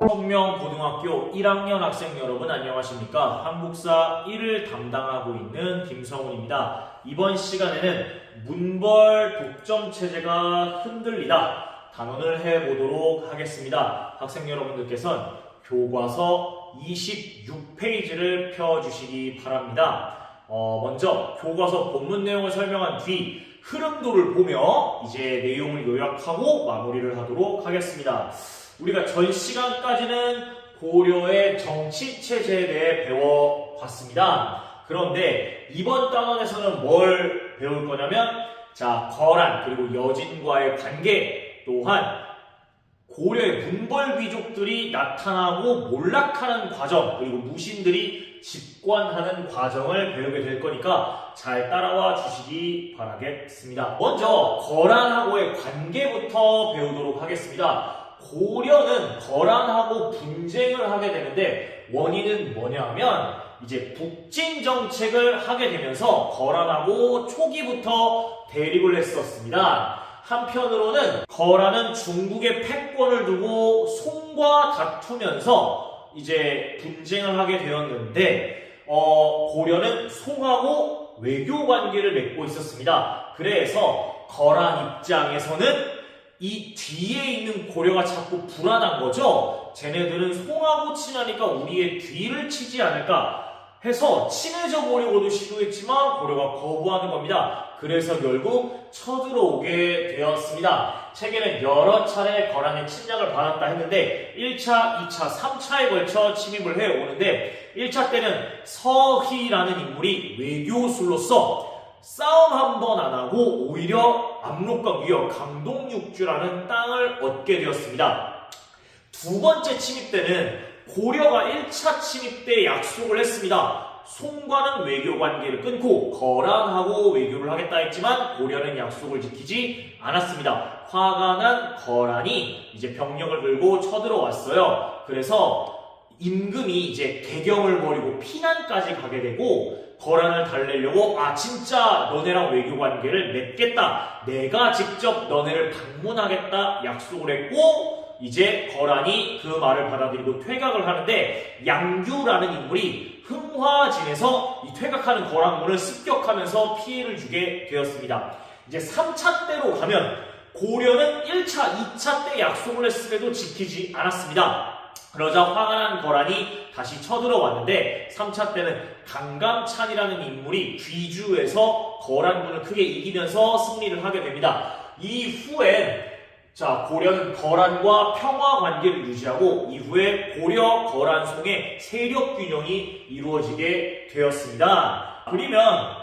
성명고등학교 1학년 학생 여러분 안녕하십니까? 한국사 1을 담당하고 있는 김성훈입니다. 이번 시간에는 문벌 독점체제가 흔들리다 단원을 해보도록 하겠습니다. 학생 여러분들께서는 교과서 26페이지를 펴주시기 바랍니다. 먼저 교과서 본문 내용을 설명한 뒤 흐름도를 보며 이제 내용을 요약하고 마무리를 하도록 하겠습니다. 우리가 전 시간까지는 고려의 정치체제에 대해 배워봤습니다. 그런데 이번 단원에서는 뭘 배울 거냐면 거란 그리고 여진과의 관계, 또한 고려의 문벌귀족들이 나타나고 몰락하는 과정, 그리고 무신들이 집권하는 과정을 배우게 될 거니까 잘 따라와 주시기 바라겠습니다. 먼저 거란하고의 관계부터 배우도록 하겠습니다. 고려는 거란하고 분쟁을 하게 되는데 원인은 뭐냐면 이제 북진 정책을 하게 되면서 거란하고 초기부터 대립을 했었습니다. 한편으로는 거란은 중국의 패권을 두고 송과 다투면서 이제 분쟁을 하게 되었는데 고려는 송하고 외교 관계를 맺고 있었습니다. 그래서 거란 입장에서는 이 뒤에 있는 고려가 자꾸 불안한 거죠. 쟤네들은 송하고 친하니까 우리의 뒤를 치지 않을까 해서 친해져 보려고도 시도했지만 고려가 거부하는 겁니다. 그래서 결국 쳐들어오게 되었습니다. 책에는 여러 차례 거란의 침략을 받았다 했는데 1차, 2차, 3차에 걸쳐 침입을 해오는데 1차 때는 서희라는 인물이 외교술로서 싸움 한 번 안 하고 오히려 압록강 위역 강동육주라는 땅을 얻게 되었습니다. 두 번째 침입 때는 고려가 1차 침입 때 약속을 했습니다. 송과는 외교 관계를 끊고 거란하고 외교를 하겠다 했지만 고려는 약속을 지키지 않았습니다. 화가 난 거란이 이제 병력을 들고 쳐들어왔어요. 그래서 임금이 이제 개경을 벌이고 피난까지 가게 되고 거란을 달래려고 진짜 너네랑 외교 관계를 맺겠다. 내가 직접 너네를 방문하겠다 약속을 했고 이제 거란이 그 말을 받아들이고 퇴각을 하는데 양규라는 인물이 흥화진에서 이 퇴각하는 거란군을 습격하면서 피해를 주게 되었습니다. 이제 3차 때로 가면 고려는 1차, 2차 때 약속을 했음에도 지키지 않았습니다. 그러자 화가 난 거란이 다시 쳐들어왔는데 3차 때는 강감찬이라는 인물이 귀주에서 거란군을 크게 이기면서 승리를 하게 됩니다. 이후엔 고려는 거란과 평화 관계를 유지하고 이후에 고려 거란송의 세력 균형이 이루어지게 되었습니다. 그러면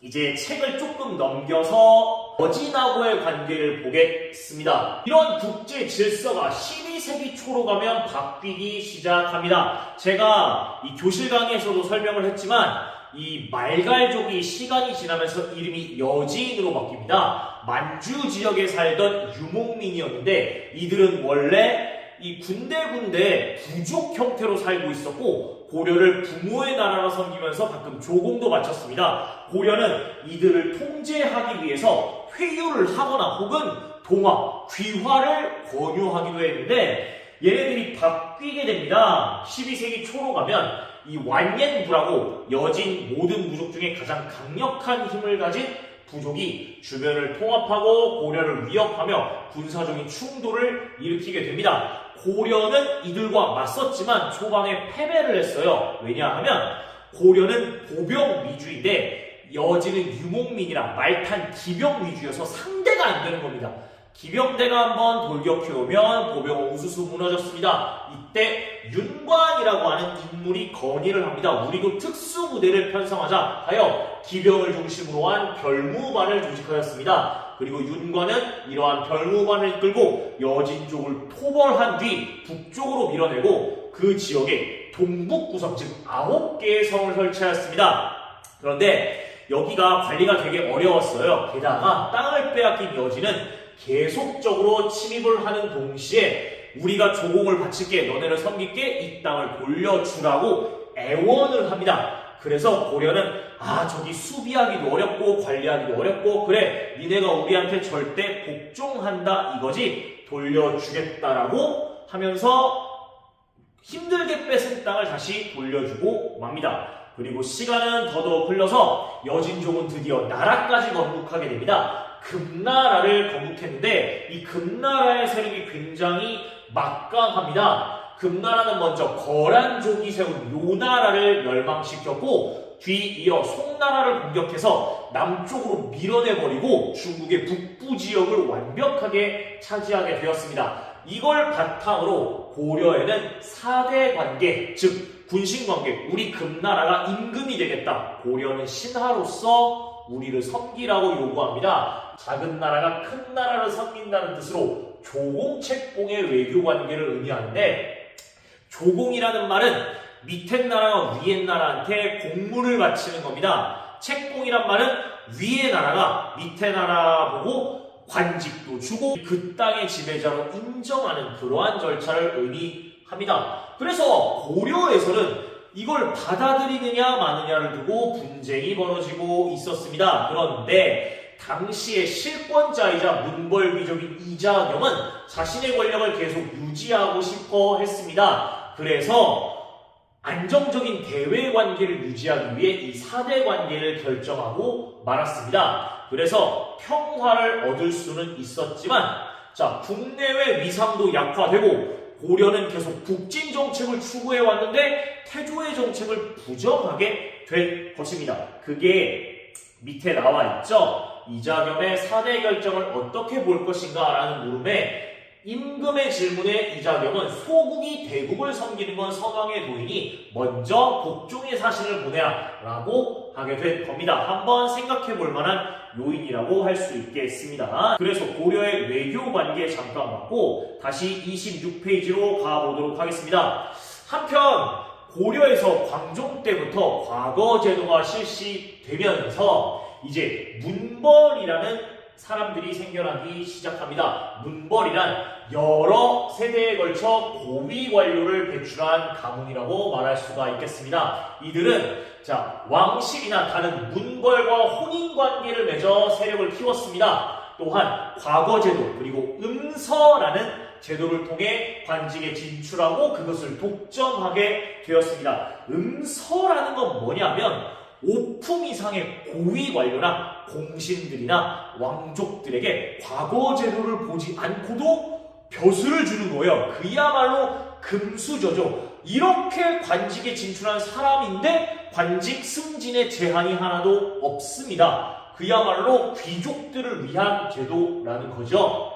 이제 책을 조금 넘겨서 여진하고의 관계를 보겠습니다. 이런 국제 질서가 12세기 초로 가면 바뀌기 시작합니다. 제가 이 교실 강의에서도 설명을 했지만 이 말갈족이 시간이 지나면서 이름이 여진으로 바뀝니다. 만주 지역에 살던 유목민이었는데 이들은 원래 이 군데군데 부족 형태로 살고 있었고 고려를 부모의 나라로 섬기면서 가끔 조공도 바쳤습니다. 고려는 이들을 통제하기 위해서 회유를 하거나 혹은 동화, 귀화를 권유하기도 했는데 얘네들이 바뀌게 됩니다. 12세기 초로 가면 이 완옌부라고 여진 모든 부족 중에 가장 강력한 힘을 가진 부족이 주변을 통합하고 고려를 위협하며 군사적인 충돌을 일으키게 됩니다. 고려는 이들과 맞섰지만 초반에 패배를 했어요. 왜냐하면 고려는 보병 위주인데 여진은 유목민이라 말탄 기병 위주여서 상대가 안 되는 겁니다. 기병대가 한번 돌격해오면 보병은 우수수 무너졌습니다. 이때 윤관이라고 하는 인물이 건의를 합니다. 우리도 특수부대를 편성하자 하여 기병을 중심으로 한 별무반을 조직하였습니다. 그리고 윤관은 이러한 별무반을 이끌고 여진 쪽을 토벌한 뒤 북쪽으로 밀어내고 그 지역에 동북구성 즉 9개의 성을 설치하였습니다. 그런데 여기가 관리가 되게 어려웠어요. 게다가 땅을 빼앗긴 여진은 계속적으로 침입을 하는 동시에 우리가 조공을 바칠게 너네를 섬길게 이 땅을 돌려주라고 애원을 합니다. 그래서 고려는 저기 수비하기도 어렵고 관리하기도 어렵고 그래 니네가 우리한테 절대 복종한다 이거지 돌려주겠다라고 하면서 힘들게 뺏은 땅을 다시 돌려주고 맙니다. 그리고 시간은 더더욱 흘러서 여진종은 드디어 나라까지 건국하게 됩니다. 금나라를 건국했는데 이 금나라의 세력이 굉장히 막강합니다. 금나라는 먼저 거란족이 세운 요나라를 멸망시켰고 뒤이어 송나라를 공격해서 남쪽으로 밀어내버리고 중국의 북부 지역을 완벽하게 차지하게 되었습니다. 이걸 바탕으로 고려에는 4대 관계, 즉 군신관계, 우리 금나라가 임금이 되겠다. 고려는 신하로서 우리를 섬기라고 요구합니다. 작은 나라가 큰 나라를 섬긴다는 뜻으로 조공책봉의 외교관계를 의미하는데 조공이라는 말은 밑에 나라가 위에 나라한테 공물을 바치는 겁니다. 책봉이란 말은 위에 나라가 밑에 나라 보고 관직도 주고 그 땅의 지배자로 인정하는 그러한 절차를 의미합니다. 그래서 고려에서는 이걸 받아들이느냐 마느냐를 두고 분쟁이 벌어지고 있었습니다. 그런데 당시의 실권자이자 문벌귀족인 이자겸은 자신의 권력을 계속 유지하고 싶어 했습니다. 그래서 안정적인 대외 관계를 유지하기 위해 이 4대 관계를 결정하고 말았습니다. 그래서 평화를 얻을 수는 있었지만 국내외 위상도 약화되고 고려는 계속 북진 정책을 추구해 왔는데 태조의 정책을 부정하게 된 것입니다. 그게 밑에 나와 있죠. 이자겸의 4대 결정을 어떻게 볼 것인가 라는 물음에 임금의 질문에 이자겸은 소국이 대국을 섬기는 건 서강의 도인이 먼저 복종의 사신을 보내라 라고 하게 된 겁니다. 한번 생각해 볼 만한 요인이라고 할 수 있겠습니다. 그래서 고려의 외교 관계 잠깐 봤고 다시 26페이지로 가보도록 하겠습니다. 한편 고려에서 광종 때부터 과거 제도가 실시되면서 이제 문벌이라는 사람들이 생겨나기 시작합니다. 문벌이란 여러 세대에 걸쳐 고위 관료를 배출한 가문이라고 말할 수가 있겠습니다. 이들은 왕실이나 다른 문벌과 혼인관계를 맺어 세력을 키웠습니다. 또한 과거제도 그리고 음서라는 제도를 통해 관직에 진출하고 그것을 독점하게 되었습니다. 음서라는 건 뭐냐면 5품 이상의 고위 관료나 공신들이나 왕족들에게 과거 제도를 보지 않고도 벼슬을 주는 거예요. 그야말로 금수저죠. 이렇게 관직에 진출한 사람인데 관직 승진의 제한이 하나도 없습니다. 그야말로 귀족들을 위한 제도라는 거죠.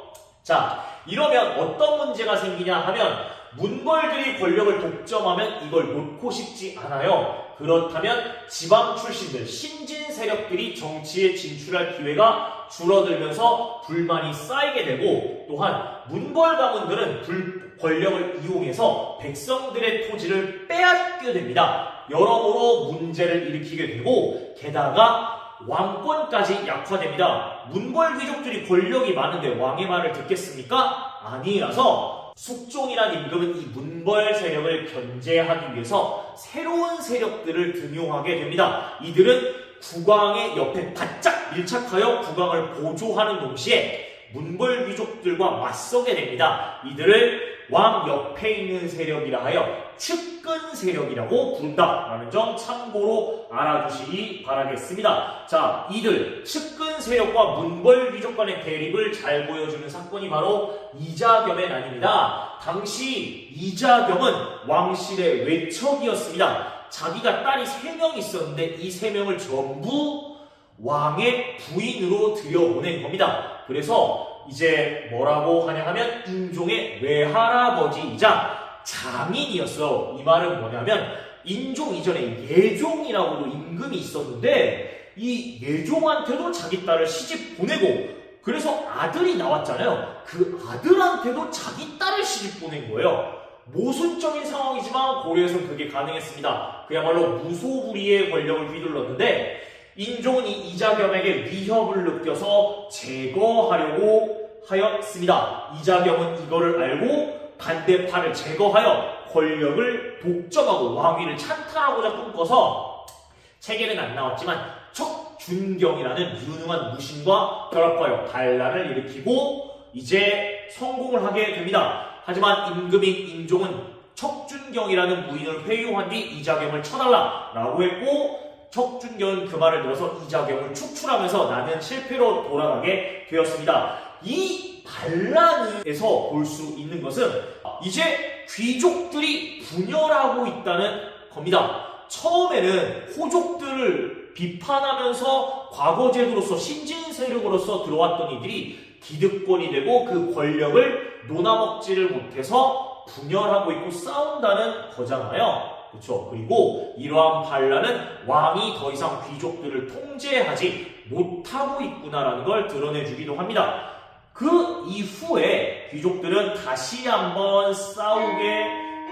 이러면 어떤 문제가 생기냐 하면 문벌들이 권력을 독점하면 이걸 놓고 싶지 않아요. 그렇다면 지방 출신들, 신진 세력들이 정치에 진출할 기회가 줄어들면서 불만이 쌓이게 되고 또한 문벌 가문들은 권력을 이용해서 백성들의 토지를 빼앗게 됩니다. 여러모로 문제를 일으키게 되고 게다가 왕권까지 약화됩니다. 문벌 귀족들이 권력이 많은데 왕의 말을 듣겠습니까? 아니라서 숙종이란 임금은 이 문벌 세력을 견제하기 위해서 새로운 세력들을 등용하게 됩니다. 이들은 국왕의 옆에 바짝 밀착하여 국왕을 보조하는 동시에 문벌 귀족들과 맞서게 됩니다. 이들을 왕 옆에 있는 세력이라 하여 측근 세력이라고 부른다라는 점 참고로 알아두시기 바라겠습니다. 이들 측근 세력과 문벌 귀족 간의 대립을 잘 보여주는 사건이 바로 이자겸의 난입니다. 당시 이자겸은 왕실의 외척이었습니다. 자기가 딸이 3명 있었는데 이 3명을 전부 왕의 부인으로 들여보낸 겁니다. 그래서 이제 뭐라고 하냐 하면 인종의 외할아버지이자 장인이었어요. 이 말은 뭐냐면 인종 이전에 예종이라고도 임금이 있었는데 이 예종한테도 자기 딸을 시집 보내고 그래서 아들이 나왔잖아요. 그 아들한테도 자기 딸을 시집 보낸 거예요. 모순적인 상황이지만 고려에서는 그게 가능했습니다. 그야말로 무소불위의 권력을 휘둘렀는데 인종은 이 이자겸에게 위협을 느껴서 제거하려고 하였습니다. 이자겸은 이거를 알고 반대파를 제거하여 권력을 독점하고 왕위를 찬탈하고자 꿈꿔서 책에는 안 나왔지만 척준경이라는 유능한 무신과 결합하여 반란을 일으키고 이제 성공을 하게 됩니다. 하지만 임금인 인종은 척준경이라는 무인을 회유한 뒤 이자겸을 쳐달라라고 했고 척준경은 그 말을 들어서 이자겸을 축출하면서 나는 실패로 돌아가게 되었습니다. 이 반란에서 볼 수 있는 것은 이제 귀족들이 분열하고 있다는 겁니다. 처음에는 호족들을 비판하면서 과거 제도로서 신진 세력으로서 들어왔던 이들이 기득권이 되고 그 권력을 놓아먹지를 못해서 분열하고 있고 싸운다는 거잖아요. 그렇죠. 그리고 이러한 반란은 왕이 더 이상 귀족들을 통제하지 못하고 있구나라는 걸 드러내주기도 합니다. 그 이후에 귀족들은 다시 한번 싸우게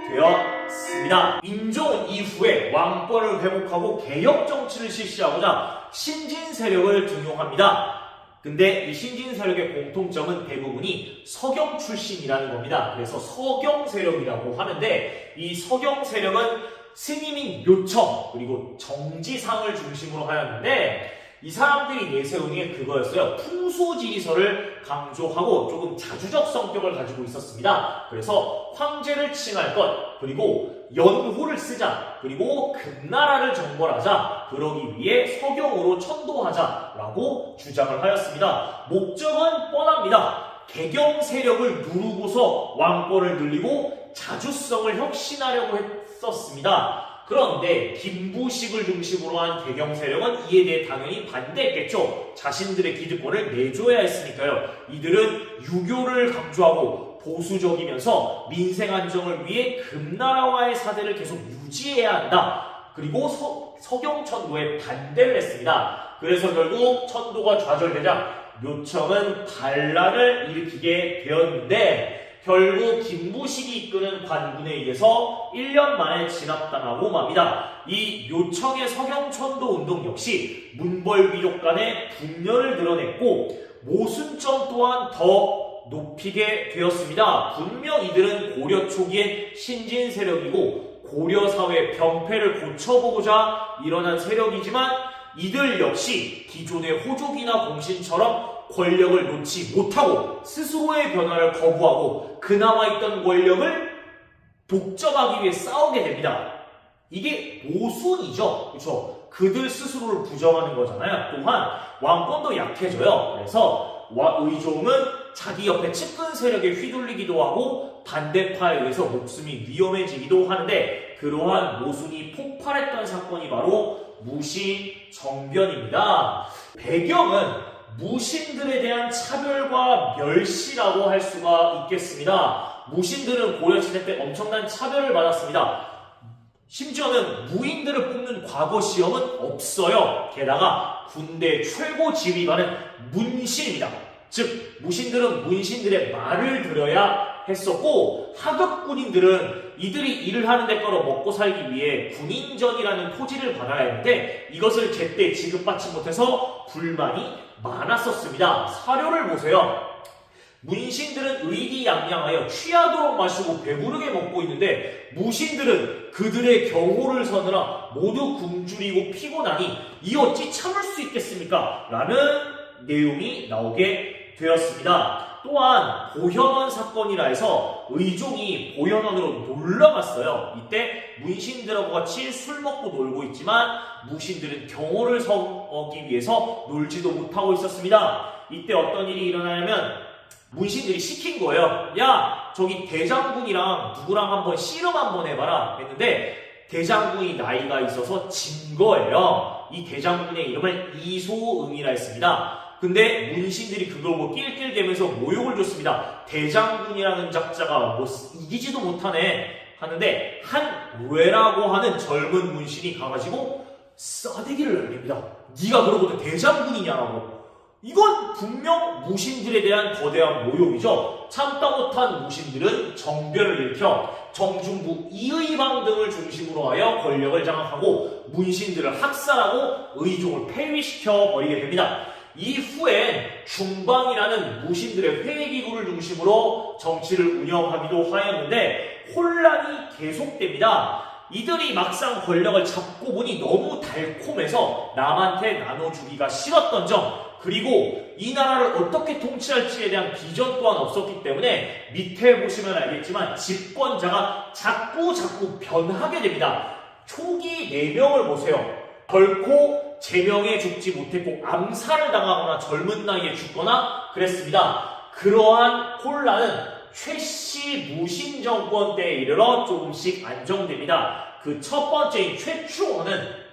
되었습니다. 인종은 이후에 왕권을 회복하고 개혁 정치를 실시하고자 신진 세력을 등용합니다. 근데 이 신진 세력의 공통점은 대부분이 서경 출신이라는 겁니다. 그래서 서경 세력이라고 하는데 이 서경 세력은 스님인 묘청 그리고 정지상을 중심으로 하였는데 이 사람들이 내세운 게 그거였어요. 풍수지리설을 강조하고 조금 자주적 성격을 가지고 있었습니다. 그래서 황제를 칭할 것, 그리고 연호를 쓰자, 그리고 금나라를 정벌하자, 그러기 위해 서경으로 천도하자라고 주장을 하였습니다. 목적은 뻔합니다. 개경 세력을 누르고서 왕권을 늘리고 자주성을 혁신하려고 했었습니다. 그런데 김부식을 중심으로 한 개경 세력은 이에 대해 당연히 반대했겠죠. 자신들의 기득권을 내줘야 했으니까요. 이들은 유교를 강조하고 보수적이면서 민생 안정을 위해 금나라와의 사대를 계속 유지해야 한다. 그리고 서경천도에 반대를 했습니다. 그래서 결국 천도가 좌절되자 묘청은 반란을 일으키게 되었는데 결국 김부식이 이끄는 관군에 의해서 1년 만에 진압당하고 맙니다. 이 묘청의 서경천도 운동 역시 문벌귀족 간의 분열을 드러냈고 모순점 또한 더 높이게 되었습니다. 분명 이들은 고려 초기의 신진 세력이고 고려 사회 병폐를 고쳐보고자 일어난 세력이지만 이들 역시 기존의 호족이나 공신처럼 권력을 놓지 못하고 스스로의 변화를 거부하고 그나마 있던 권력을 독점하기 위해 싸우게 됩니다. 이게 모순이죠. 그렇죠? 그들 스스로를 부정하는 거잖아요. 또한 왕권도 약해져요. 그래서 의종은 자기 옆에 측근 세력에 휘둘리기도 하고 반대파에 의해서 목숨이 위험해지기도 하는데 그러한 모순이 폭발했던 사건이 바로 무신정변입니다. 배경은 무신들에 대한 차별과 멸시라고 할 수가 있겠습니다. 무신들은 고려시대 때 엄청난 차별을 받았습니다. 심지어는 무인들을 뽑는 과거 시험은 없어요. 게다가 군대 최고 지휘관은 문신입니다. 즉 무신들은 문신들의 말을 들어야 했었고 하급 군인들은 이들이 일을 하는 데거로 먹고 살기 위해 군인전이라는 토지를 받아야 했는데 이것을 제때 지급받지 못해서 불만이 많았었습니다. 사료를 보세요. 문신들은 의기양양하여 취하도록 마시고 배부르게 먹고 있는데 무신들은 그들의 경호를 서느라 모두 굶주리고 피곤하니 이 어찌 참을 수 있겠습니까? 라는 내용이 나오게 되었습니다. 또한 보현원 사건이라 해서 의종이 보현원으로 놀러갔어요. 이때 문신들하고 같이 술 먹고 놀고 있지만 무신들은 경호를 서기 위해서 놀지도 못하고 있었습니다. 이때 어떤 일이 일어나냐면 문신들이 시킨 거예요. 야, 저기 대장군이랑 누구랑 한번 씨름 한번 해봐라 했는데 대장군이 나이가 있어서 진 거예요. 이 대장군의 이름을 이소응이라 했습니다. 근데 문신들이 그걸 보고 낄낄대면서 모욕을 줬습니다. 대장군이라는 작자가 뭐 이기지도 못하네 하는데 한외라고 하는 젊은 문신이 가가지고 싸대기를 날립니다. 네가 그러고도 대장군이냐라고. 이건 분명 무신들에 대한 거대한 모욕이죠. 참다 못한 무신들은 정변을 일으켜 정중부 이의방 등을 중심으로 하여 권력을 장악하고 문신들을 학살하고 의종을 폐위시켜 버리게 됩니다. 이후엔 중방이라는 무신들의 회기구를 중심으로 정치를 운영하기도 하였는데 혼란이 계속됩니다. 이들이 막상 권력을 잡고 보니 너무 달콤해서 남한테 나눠주기가 싫었던 점, 그리고 이 나라를 어떻게 통치할지에 대한 비전 또한 없었기 때문에 밑에 보시면 알겠지만 집권자가 자꾸 변하게 됩니다. 초기 4명을 보세요. 결코 제명에 죽지 못했고 암살을 당하거나 젊은 나이에 죽거나 그랬습니다. 그러한 혼란은 최씨 무신 정권 때에 이르러 조금씩 안정됩니다. 그 첫 번째인 최충원은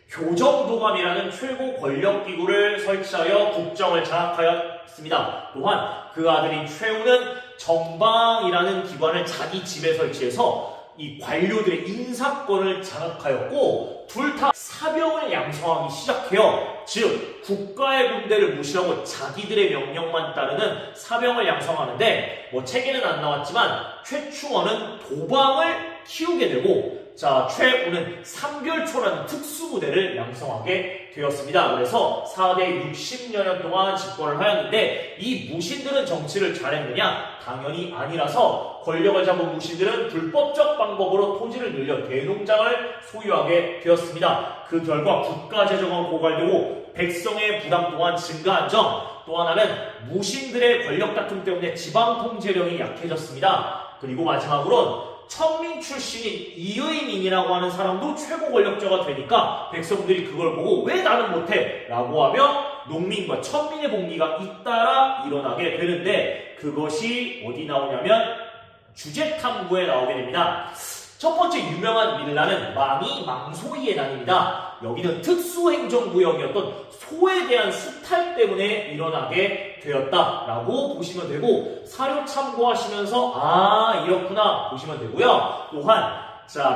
교정도감이라는 최고 권력기구를 설치하여 국정을 장악하였습니다. 또한 그 아들인 최우는 정방이라는 기관을 자기 집에 설치해서 이 관료들의 인사권을 장악하였고, 둘 다 사병을 양성하기 시작해요. 즉 국가의 군대를 무시하고 자기들의 명령만 따르는 사병을 양성하는데, 책에는 안 나왔지만 최충원은 도방을 키우게 되고, 최우는 삼별초라는 특수부대를 양성하게 되었습니다. 그래서 4대 60여 년 동안 집권을 하였는데, 이 무신들은 정치를 잘했느냐? 당연히 아니라서 권력을 잡은 무신들은 불법적 방법으로 토지를 늘려 대농장을 소유하게 되었습니다. 그 결과 국가재정은 고갈되고 백성의 부담 또한 증가한 점, 또 하나는 무신들의 권력 다툼 때문에 지방 통제력이 약해졌습니다. 그리고 마지막으로는 천민 출신인 이의민이라고 하는 사람도 최고 권력자가 되니까 백성들이 그걸 보고 왜 나는 못해? 라고 하며 농민과 천민의 봉기가 잇따라 일어나게 되는데, 그것이 어디 나오냐면 주제탐구에 나오게 됩니다. 첫 번째 유명한 밀라는 망이 망소이의 난입니다. 여기는 특수행정구역이었던 소에 대한 수탈 때문에 일어나게 되었다라고 보시면 되고, 사료 참고하시면서 이렇구나 보시면 되고요. 또한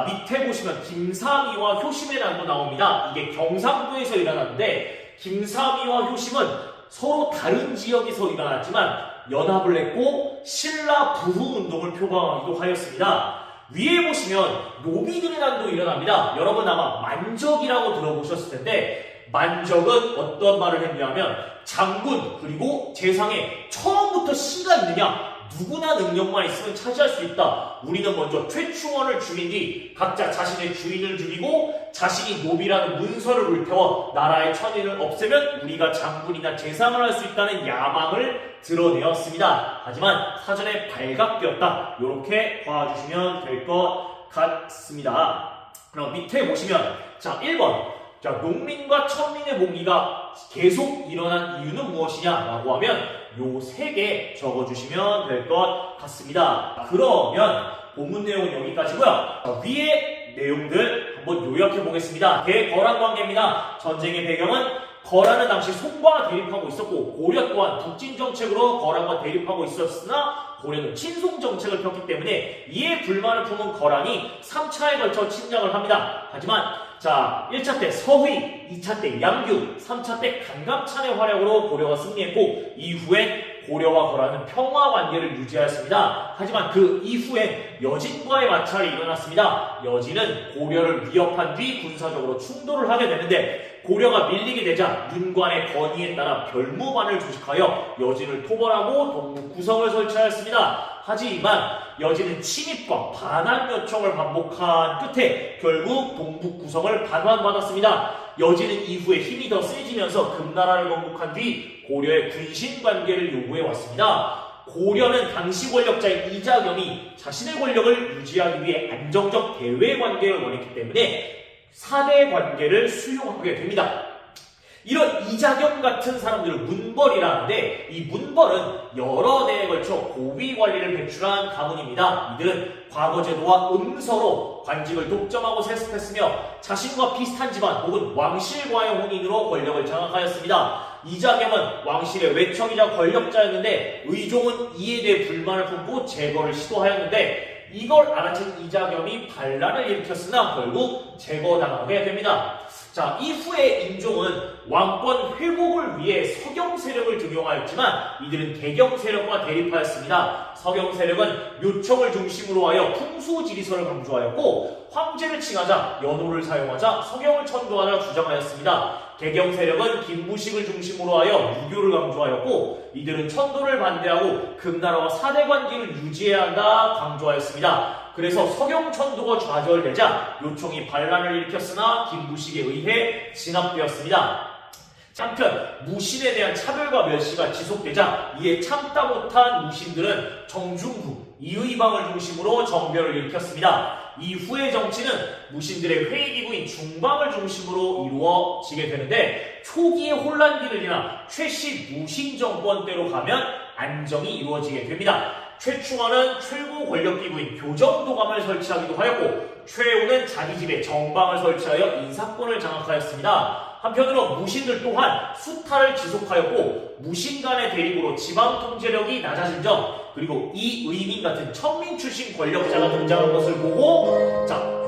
밑에 보시면 김삼이와 효심의 난도 나옵니다. 이게 경상도에서 일어났는데, 김삼이와 효심은 서로 다른 지역에서 일어났지만 연합을 했고 신라 부흥 운동을 표방하기도 하였습니다. 위에 보시면 노비들의 난도 일어납니다. 여러분 아마 만적이라고 들어보셨을 텐데, 만적은 어떤 말을 했냐면 장군 그리고 재상에 처음부터 씨가 있느냐, 누구나 능력만 있으면 차지할 수 있다. 우리는 먼저 최충원을 죽인 뒤 각자 자신의 주인을 죽이고 자신이 노비라는 문서를 불태워 나라의 천인을 없애면 우리가 장군이나 재상을 할 수 있다는 야망을 드러내었습니다. 하지만 사전에 발각되었다. 이렇게 봐주시면 될 것 같습니다. 그럼 밑에 보시면 1번 농민과 천민의 봉기가 계속 일어난 이유는 무엇이냐라고 하면 요 3개 적어주시면 될 것 같습니다. 그러면 본문 내용은 여기까지고요. 위에 내용들 한번 요약해 보겠습니다. 대거란 관계입니다. 전쟁의 배경은 거란은 당시 송과 대립하고 있었고, 고려 또한 북진 정책으로 거란과 대립하고 있었으나 고려는 친송 정책을 폈기 때문에 이에 불만을 품은 거란이 3차에 걸쳐 침략을 합니다. 하지만 1차 때 서휘, 2차 때 양규, 3차 때 강감찬의 활약으로 고려가 승리했고, 이후엔 고려와 거란은 평화 관계를 유지하였습니다. 하지만 그 이후엔 여진과의 마찰이 일어났습니다. 여진은 고려를 위협한 뒤 군사적으로 충돌을 하게 되는데, 고려가 밀리게 되자 윤관의 건의에 따라 별무반을 조직하여 여진을 토벌하고 동북 구성을 설치하였습니다. 하지만 여진은 침입과 반환 요청을 반복한 끝에 결국 동북 구성을 반환받았습니다. 여진은 이후에 힘이 더 세지면서 금나라를 건국한 뒤 고려의 군신 관계를 요구해 왔습니다. 고려는 당시 권력자인 이자겸이 자신의 권력을 유지하기 위해 안정적 대외 관계를 원했기 때문에 4대 관계를 수용하게 됩니다. 이런 이자겸 같은 사람들을 문벌이라는데, 이 문벌은 여러 대에 걸쳐 고위 관리를 배출한 가문입니다. 이들은 과거 제도와 음서로 관직을 독점하고 세습했으며 자신과 비슷한 집안 혹은 왕실과의 혼인으로 권력을 장악하였습니다. 이자겸은 왕실의 외척이자 권력자였는데 의종은 이에 대해 불만을 품고 제거를 시도하였는데, 이걸 알아챈 이자겸이 반란을 일으켰으나 결국 제거당하게 됩니다. 자, 이후에 인종은 왕권 회복을 위해 서경 세력을 등용하였지만 이들은 개경 세력과 대립하였습니다. 서경 세력은 묘청을 중심으로 하여 풍수지리설을 강조하였고 황제를 칭하자 연호를 사용하자 서경을 천도하자 주장하였습니다. 개경 세력은 김부식을 중심으로 하여 유교를 강조하였고 이들은 천도를 반대하고 금나라와 사대 관계를 유지해야 한다 강조하였습니다. 그래서 서경천도가 좌절되자 요청이 반란을 일으켰으나 김부식에 의해 진압되었습니다. 한편 무신에 대한 차별과 멸시가 지속되자 이에 참다 못한 무신들은 정중후, 이의방을 중심으로 정변을 일으켰습니다. 이후의 정치는 무신들의 회의기구인 중방을 중심으로 이루어지게 되는데 초기의 혼란기를 지나 최씨 무신 정권 때로 가면 안정이 이루어지게 됩니다. 최충원은 최고 권력기구인 교정도감을 설치하기도 하였고 최우는 자기 집에 정방을 설치하여 인사권을 장악하였습니다. 한편으로 무신들 또한 수탈을 지속하였고 무신 간의 대립으로 지방 통제력이 낮아진 점 그리고 이의민 같은 천민 출신 권력자가 등장한 것을 보고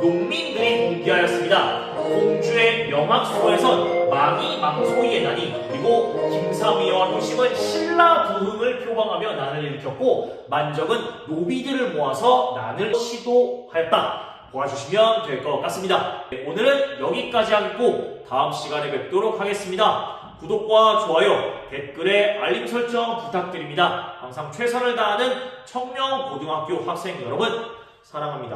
농민들이 동기하였습니다. 공주의 명학소에선 망이 망소이의 난이 그리고 김삼위와 효심은 신라 부흥을 표방하며 난을 일으켰고 만적은 노비들을 모아서 난을 시도하였다. 보아주시면 될 것 같습니다. 오늘은 여기까지 하겠고 다음 시간에 뵙도록 하겠습니다. 구독과 좋아요, 댓글에 알림 설정 부탁드립니다. 항상 최선을 다하는 청명고등학교 학생 여러분 사랑합니다.